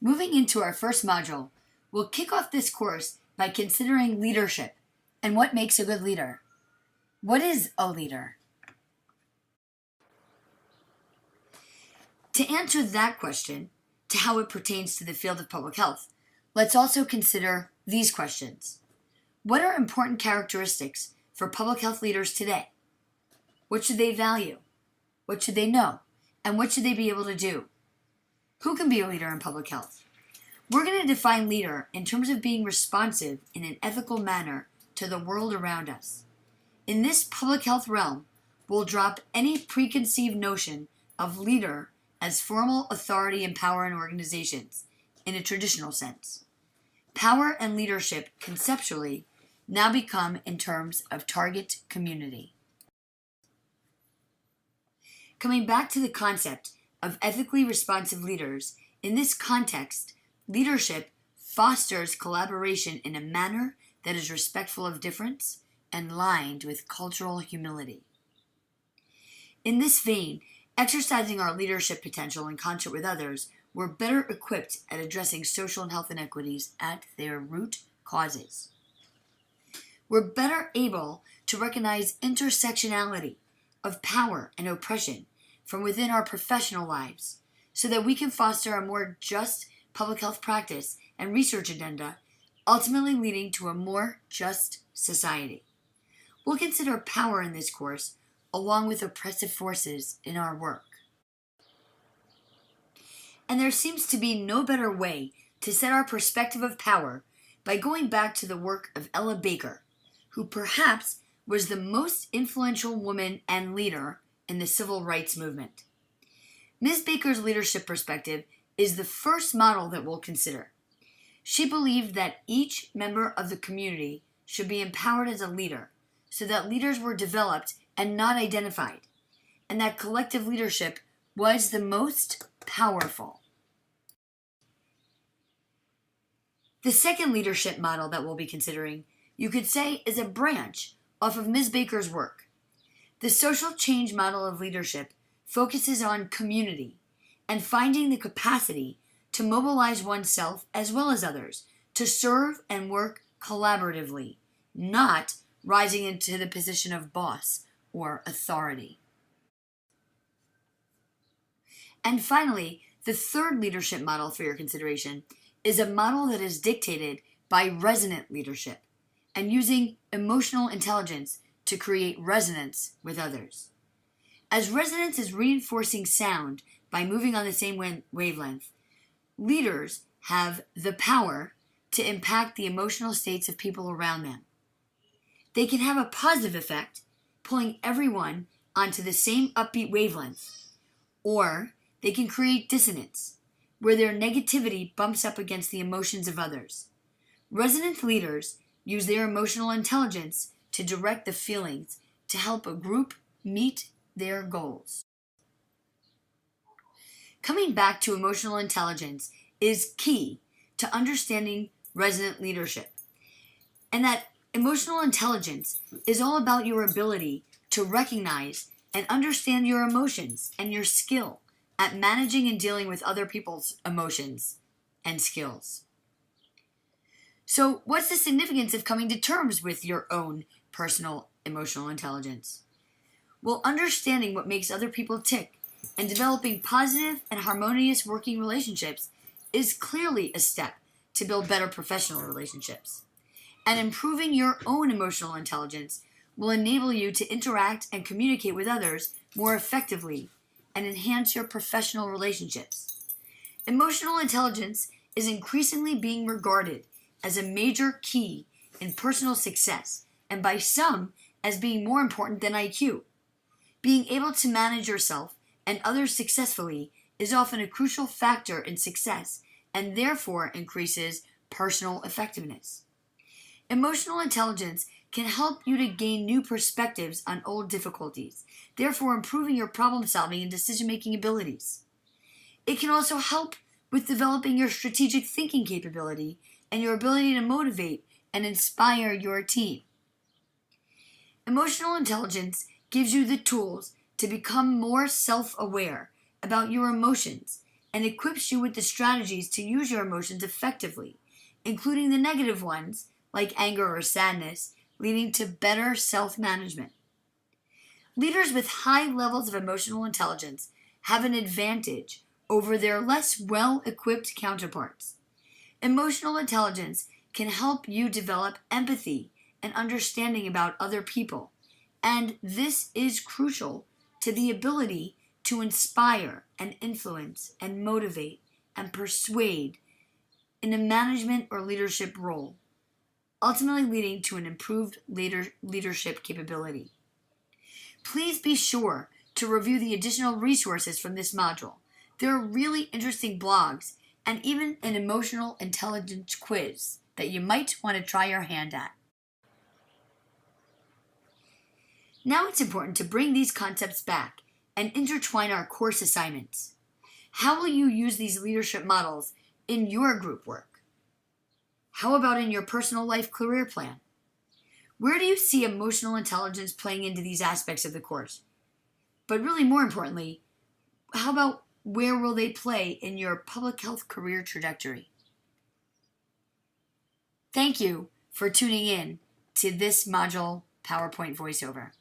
Moving into our first module, we'll kick off this course by considering leadership and what makes a good leader. What is a leader? To answer that question, to how it pertains to the field of public health, let's also consider these questions. What are important characteristics for public health leaders today? What should they value? What should they know? And what should they be able to do? Who can be a leader in public health? We're going to define leader in terms of being responsive in an ethical manner to the world around us. In this public health realm, we'll drop any preconceived notion of leader as formal authority and power in organizations in a traditional sense. Power and leadership conceptually now become in terms of target community. Coming back to the concept of ethically responsive leaders, in this context, leadership fosters collaboration in a manner that is respectful of difference and lined with cultural humility. In this vein, exercising our leadership potential in concert with others, we're better equipped at addressing social and health inequities at their root causes. We're better able to recognize intersectionality of power and oppression from within our professional lives so that we can foster a more just public health practice and research agenda, ultimately leading to a more just society. We'll consider power in this course along with oppressive forces in our work. And there seems to be no better way to set our perspective of power by going back to the work of Ella Baker, who perhaps was the most influential woman and leader in the civil rights movement. Ms. Baker's leadership perspective is the first model that we'll consider. She believed that each member of the community should be empowered as a leader, so that leaders were developed and not identified, and that collective leadership was the most powerful. The second leadership model that we'll be considering, you could say, is a branch off of Ms. Baker's work. The social change model of leadership focuses on community and finding the capacity to mobilize oneself as well as others to serve and work collaboratively, not rising into the position of boss or authority. And finally, the third leadership model for your consideration is a model that is dictated by resonant leadership and using emotional intelligence to create resonance with others. As resonance is reinforcing sound by moving on the same wavelength, leaders have the power to impact the emotional states of people around them. They can have a positive effect, pulling everyone onto the same upbeat wavelength, or they can create dissonance, where their negativity bumps up against the emotions of others. Resonant leaders use their emotional intelligence to direct the feelings to help a group meet their goals. Coming back to emotional intelligence is key to understanding resonant leadership, and that emotional intelligence is all about your ability to recognize and understand your emotions and your skill at managing and dealing with other people's emotions and skills. So, what's the significance of coming to terms with your own personal emotional intelligence? Well, understanding what makes other people tick and developing positive and harmonious working relationships is clearly a step to build better professional relationships. And improving your own emotional intelligence will enable you to interact and communicate with others more effectively and enhance your professional relationships. Emotional intelligence is increasingly being regarded as a major key in personal success, and by some as being more important than IQ. Being able to manage yourself and others successfully is often a crucial factor in success and therefore increases personal effectiveness. Emotional intelligence can help you to gain new perspectives on old difficulties, therefore improving your problem-solving and decision-making abilities. It can also help with developing your strategic thinking capability and your ability to motivate and inspire your team. Emotional intelligence gives you the tools to become more self-aware about your emotions and equips you with the strategies to use your emotions effectively, including the negative ones, like anger or sadness, leading to better self-management. Leaders with high levels of emotional intelligence have an advantage over their less well-equipped counterparts. Emotional intelligence can help you develop empathy and understanding about other people, and this is crucial to the ability to inspire and influence and motivate and persuade in a management or leadership role, ultimately leading to an improved leadership capability. Please be sure to review the additional resources from this module. There are really interesting blogs and even an emotional intelligence quiz that you might want to try your hand at. Now it's important to bring these concepts back and intertwine our course assignments. How will you use these leadership models in your group work? How about in your personal life career plan? Where do you see emotional intelligence playing into these aspects of the course? But really more importantly, how about where will they play in your public health career trajectory? Thank you for tuning in to this module PowerPoint voiceover.